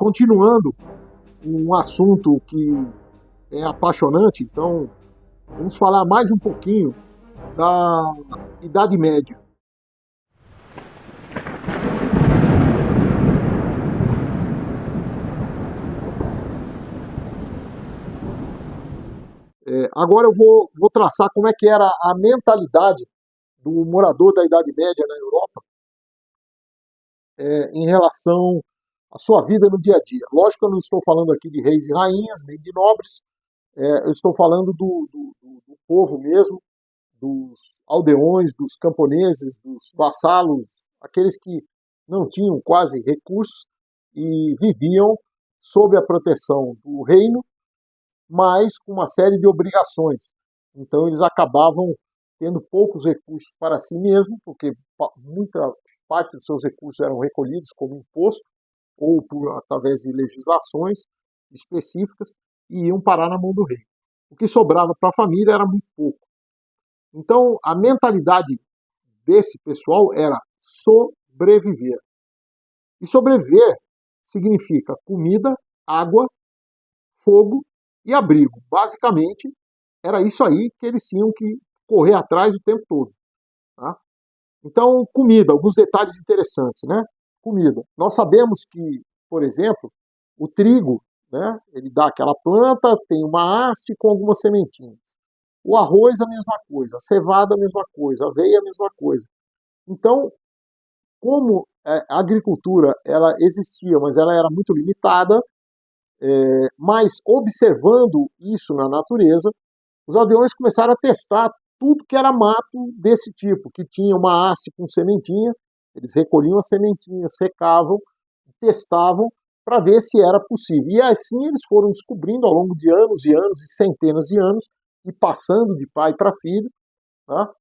continuando um assunto que é apaixonante, então vamos falar mais um pouquinho da Idade Média. Agora eu vou traçar como é que era a mentalidade do morador da Idade Média na Europa em relação à sua vida no dia a dia. Lógico que eu não estou falando aqui de reis e rainhas, nem de nobres, eu estou falando do povo mesmo, dos aldeões, dos camponeses, dos vassalos, aqueles que não tinham quase recursos e viviam sob a proteção do reino, mas com uma série de obrigações. Então eles acabavam tendo poucos recursos para si mesmos, porque muita parte dos seus recursos eram recolhidos como imposto ou através de legislações específicas e iam parar na mão do rei. O que sobrava para a família era muito pouco. Então a mentalidade desse pessoal era sobreviver. E sobreviver significa comida, água, fogo e abrigo. Basicamente, era isso aí que eles tinham que correr atrás o tempo todo. Tá? Então, comida, alguns detalhes interessantes, né? Comida. Nós sabemos que, por exemplo, o trigo, né? Ele dá aquela planta, tem uma haste com algumas sementinhas. O arroz, a mesma coisa. A cevada, a mesma coisa. A aveia, a mesma coisa. Então, como a agricultura ela existia, mas ela era muito limitada, mas observando isso na natureza, os aldeões começaram a testar tudo que era mato desse tipo, que tinha uma haste com sementinha, eles recolhiam a sementinha, secavam, testavam para ver se era possível. E assim eles foram descobrindo ao longo de anos e anos e centenas de anos, e passando de pai para filho, tá?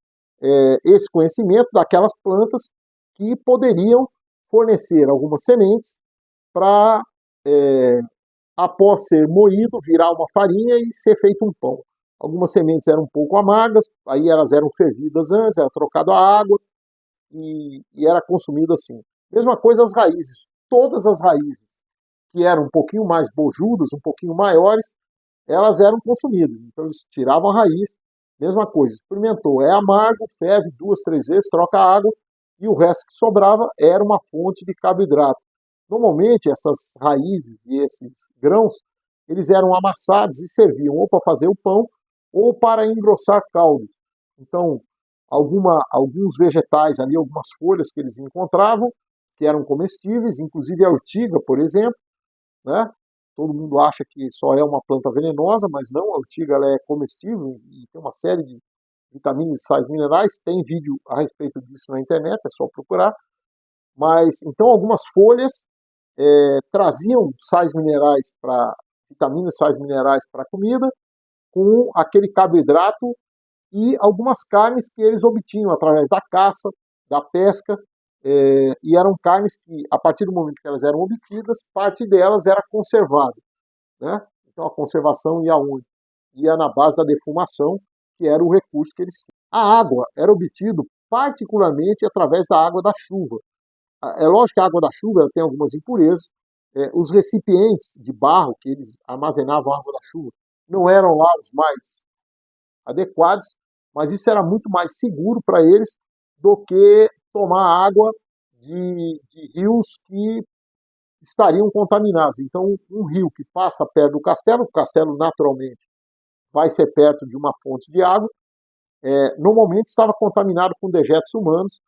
Esse conhecimento daquelas plantas que poderiam fornecer algumas sementes para, após ser moído, virar uma farinha e ser feito um pão. Algumas sementes eram um pouco amargas, aí elas eram fervidas antes, era trocado a água e era consumido assim. Mesma coisa as raízes. Todas as raízes que eram um pouquinho mais bojudas, um pouquinho maiores, elas eram consumidas. Então eles tiravam a raiz, mesma coisa, experimentou, é amargo, ferve 2, 3 vezes, troca a água e o resto que sobrava era uma fonte de carboidrato. Normalmente essas raízes e esses grãos, eles eram amassados e serviam ou para fazer o pão ou para engrossar caldos. Então, alguns vegetais ali, algumas folhas que eles encontravam, que eram comestíveis, inclusive a ortiga, por exemplo, né? Todo mundo acha que só é uma planta venenosa, mas não, a ortiga ela é comestível e tem uma série de vitaminas e sais minerais, tem vídeo a respeito disso na internet, é só procurar. Mas, então, algumas folhas traziam sais minerais para vitaminas e sais minerais para a comida, com aquele carboidrato e algumas carnes que eles obtinham através da caça, da pesca, e eram carnes que, a partir do momento que elas eram obtidas, parte delas era conservada. Né? Então a conservação ia onde? Ia na base da defumação, que era o recurso que eles tinham. A água era obtida particularmente através da água da chuva. É lógico que a água da chuva ela tem algumas impurezas, os recipientes de barro que eles armazenavam a água da chuva não eram lá os mais adequados, mas isso era muito mais seguro para eles do que tomar água de rios que estariam contaminados. Então, um rio que passa perto do castelo, o castelo naturalmente vai ser perto de uma fonte de água, normalmente estava contaminado com dejetos humanos,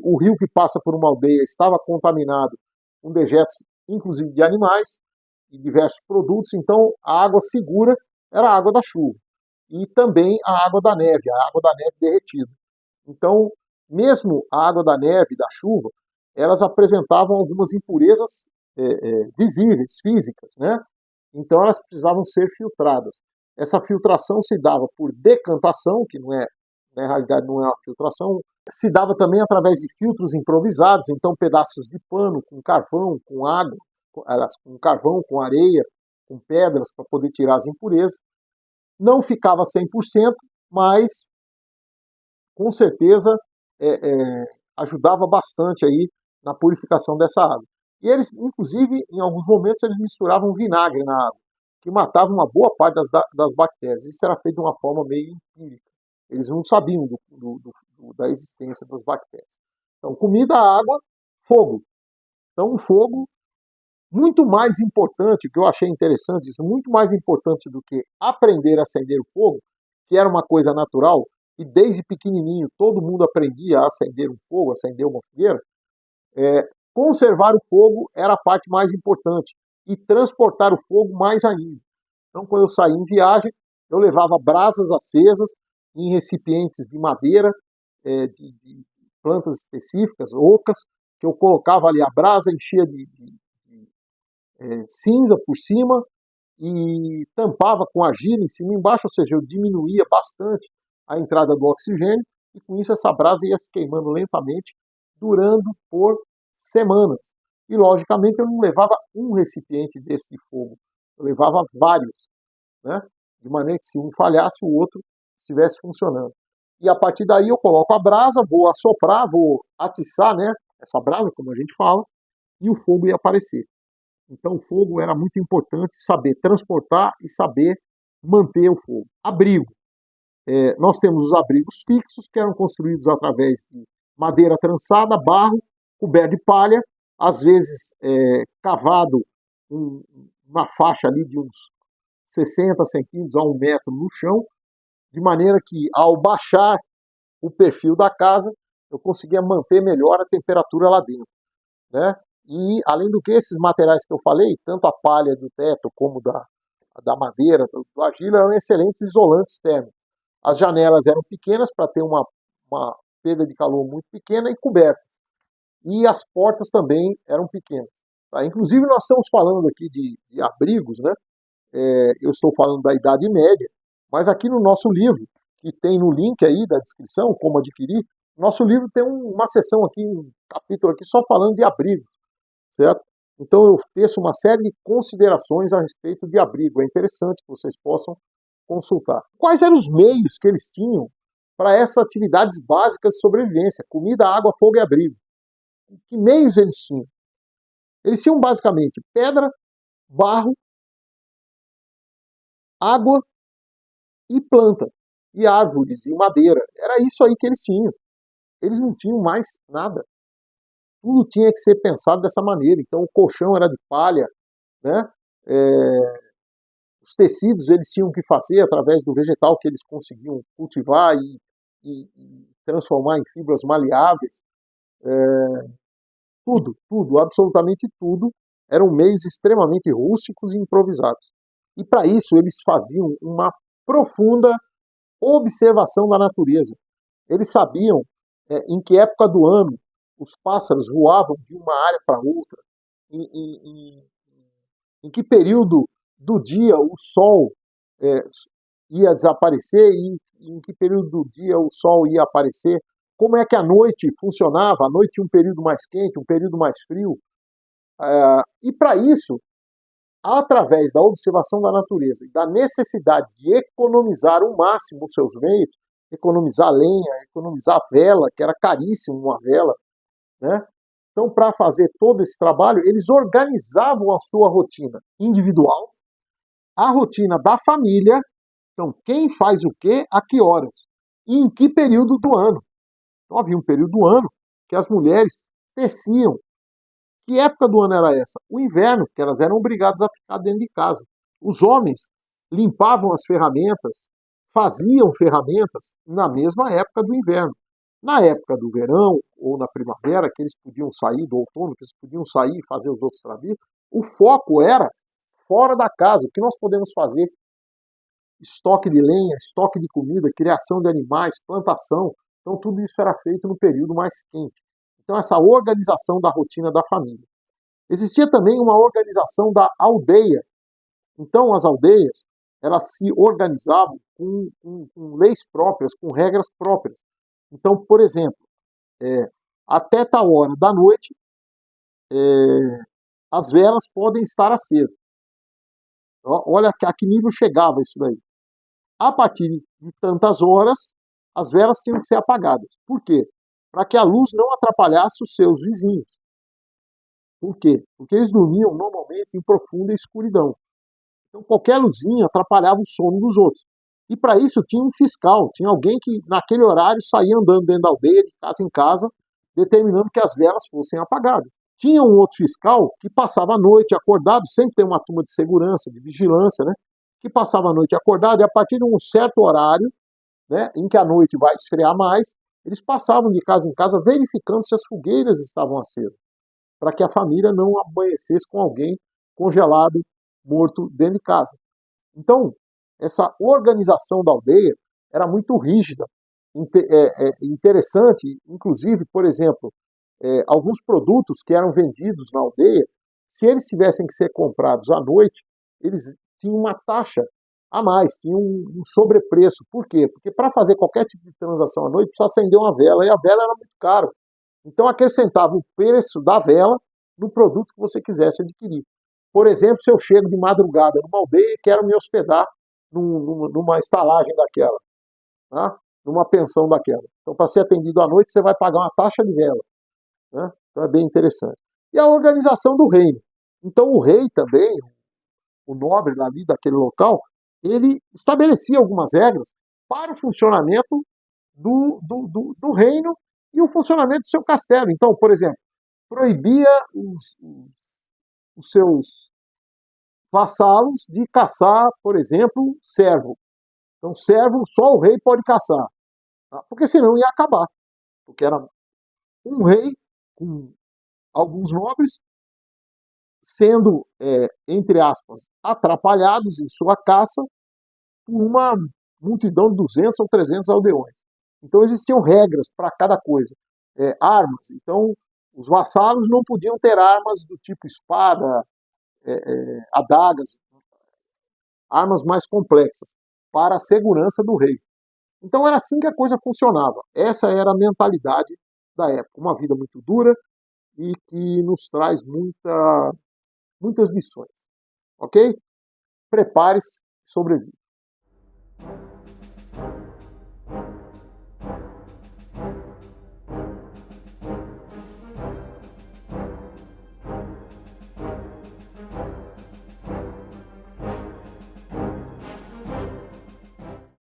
o rio que passa por uma aldeia estava contaminado com dejetos, inclusive de animais e diversos produtos, então a água segura era a água da chuva. E também a água da neve derretida. Então, mesmo a água da neve e da chuva, elas apresentavam algumas impurezas visíveis, físicas, né? Então elas precisavam ser filtradas. Essa filtração se dava por decantação, que não é, na realidade não é uma filtração, se dava também através de filtros improvisados, então pedaços de pano com carvão, com água, com carvão, com areia, com pedras para poder tirar as impurezas. Não ficava 100%, mas com certeza ajudava bastante aí na purificação dessa água. E eles, inclusive, em alguns momentos, eles misturavam vinagre na água, que matava uma boa parte das bactérias. Isso era feito de uma forma meio empírica. Eles não sabiam da existência das bactérias. Então, comida, água, fogo. Então, o fogo, muito mais importante, o que eu achei interessante, isso muito mais importante do que aprender a acender o fogo, que era uma coisa natural, e desde pequenininho todo mundo aprendia a acender um fogo, acender uma fogueira, conservar o fogo era a parte mais importante, e transportar o fogo mais ainda. Então, quando eu saía em viagem, eu levava brasas acesas em recipientes de madeira, de plantas específicas, ocas, que eu colocava ali a brasa, enchia de cinza por cima e tampava com argila em cima e embaixo, ou seja, eu diminuía bastante a entrada do oxigênio e com isso essa brasa ia se queimando lentamente, durando por semanas. E logicamente eu não levava um recipiente desse de fogo, eu levava vários, né? De maneira que se um falhasse, o outro estivesse funcionando. E a partir daí eu coloco a brasa, vou assoprar, vou atiçar, né, essa brasa, como a gente fala, e o fogo ia aparecer. Então o fogo era muito importante saber transportar e saber manter o fogo. Abrigo. Nós temos os abrigos fixos, que eram construídos através de madeira trançada, barro, coberto de palha, às vezes cavado uma faixa ali de uns 60 centímetros a 1 metro no chão, de maneira que ao baixar o perfil da casa, eu conseguia manter melhor a temperatura lá dentro, né? E, além do que, esses materiais que eu falei, tanto a palha do teto como da madeira, do argila, eram excelentes isolantes térmicos. As janelas eram pequenas para ter uma perda de calor muito pequena e cobertas. E as portas também eram pequenas. Tá? Inclusive, nós estamos falando aqui de abrigos, né? Eu estou falando da Idade Média, mas aqui no nosso livro, que tem no link aí da descrição, como adquirir, nosso livro tem uma seção aqui, um capítulo aqui só falando de abrigos, certo? Então eu teço uma série de considerações a respeito de abrigo. É interessante que vocês possam consultar. Quais eram os meios que eles tinham para essas atividades básicas de sobrevivência? Comida, água, fogo e abrigo. Que meios eles tinham? Eles tinham basicamente pedra, barro, água e planta, e árvores, e madeira. Era isso aí que eles tinham. Eles não tinham mais nada. Tudo tinha que ser pensado dessa maneira. Então o colchão era de palha, né? Os tecidos eles tinham que fazer através do vegetal que eles conseguiam cultivar e transformar em fibras maleáveis. Tudo, absolutamente tudo, eram meios extremamente rústicos e improvisados. E para isso eles faziam uma profunda observação da natureza. Eles sabiam em que época do ano os pássaros voavam de uma área para outra, em que período do dia o sol ia desaparecer e em que período do dia o sol ia aparecer, como é que a noite funcionava, a noite tinha um período mais quente, um período mais frio, e para isso, através da observação da natureza e da necessidade de economizar o máximo os seus meios, economizar lenha, economizar vela, que era caríssimo uma vela, né? Então, para fazer todo esse trabalho, eles organizavam a sua rotina individual, a rotina da família, então quem faz o quê, a que horas, e em que período do ano. Então havia um período do ano que as mulheres teciam. Que época do ano era essa? O inverno, que elas eram obrigadas a ficar dentro de casa. Os homens limpavam as ferramentas, faziam ferramentas na mesma época do inverno. Na época do verão ou na primavera, que eles podiam sair, do outono, que eles podiam sair e fazer os outros trabalhos, o foco era fora da casa. O que nós podemos fazer? Estoque de lenha, estoque de comida, criação de animais, plantação. Então tudo isso era feito no período mais quente. Então essa organização da rotina da família. Existia também uma organização da aldeia. Então as aldeias, elas se organizavam com leis próprias, com regras próprias. Então, por exemplo, até tal hora da noite, as velas podem estar acesas. Olha a que nível chegava isso daí. A partir de tantas horas, as velas tinham que ser apagadas. Por quê? Para que a luz não atrapalhasse os seus vizinhos. Por quê? Porque eles dormiam normalmente em profunda escuridão. Então qualquer luzinha atrapalhava o sono dos outros. E para isso tinha um fiscal, tinha alguém que naquele horário saía andando dentro da aldeia, de casa em casa, determinando que as velas fossem apagadas. Tinha um outro fiscal que passava a noite acordado, sempre tem uma turma de segurança, de vigilância, né? Que passava a noite acordado e a partir de um certo horário, né, em que a noite vai esfriar mais, eles passavam de casa em casa verificando se as fogueiras estavam acesas, para que a família não amanhecesse com alguém congelado, morto dentro de casa. Então, essa organização da aldeia era muito rígida, interessante, inclusive, por exemplo, alguns produtos que eram vendidos na aldeia, se eles tivessem que ser comprados à noite, eles tinham uma taxa a mais, tinham um sobrepreço. Por quê? Porque para fazer qualquer tipo de transação à noite, precisa acender uma vela, e a vela era muito cara. Então acrescentava o preço da vela no produto que você quisesse adquirir. Por exemplo, se eu chego de madrugada numa aldeia e quero me hospedar numa estalagem daquela, tá? Numa pensão daquela. Então, para ser atendido à noite, você vai pagar uma taxa de vela. Né? Então é bem interessante. E a organização do reino. Então o rei também, o nobre ali daquele local, ele estabelecia algumas regras para o funcionamento do reino e o funcionamento do seu castelo. Então, por exemplo, proibia os seus vassalos de caçar, por exemplo, servo. Então, servo só o rei pode caçar, tá? Porque senão ia acabar. Porque era um rei com alguns nobres sendo, entre aspas, atrapalhados em sua caça por uma multidão de 200 ou 300 aldeões. Então existiam regras para cada coisa. Armas. Então os vassalos não podiam ter armas do tipo espada, adagas, armas mais complexas, para a segurança do rei. Então era assim que a coisa funcionava. Essa era a mentalidade da época. Uma vida muito dura e que nos traz muitas lições. Ok? Prepare-se e sobreviva.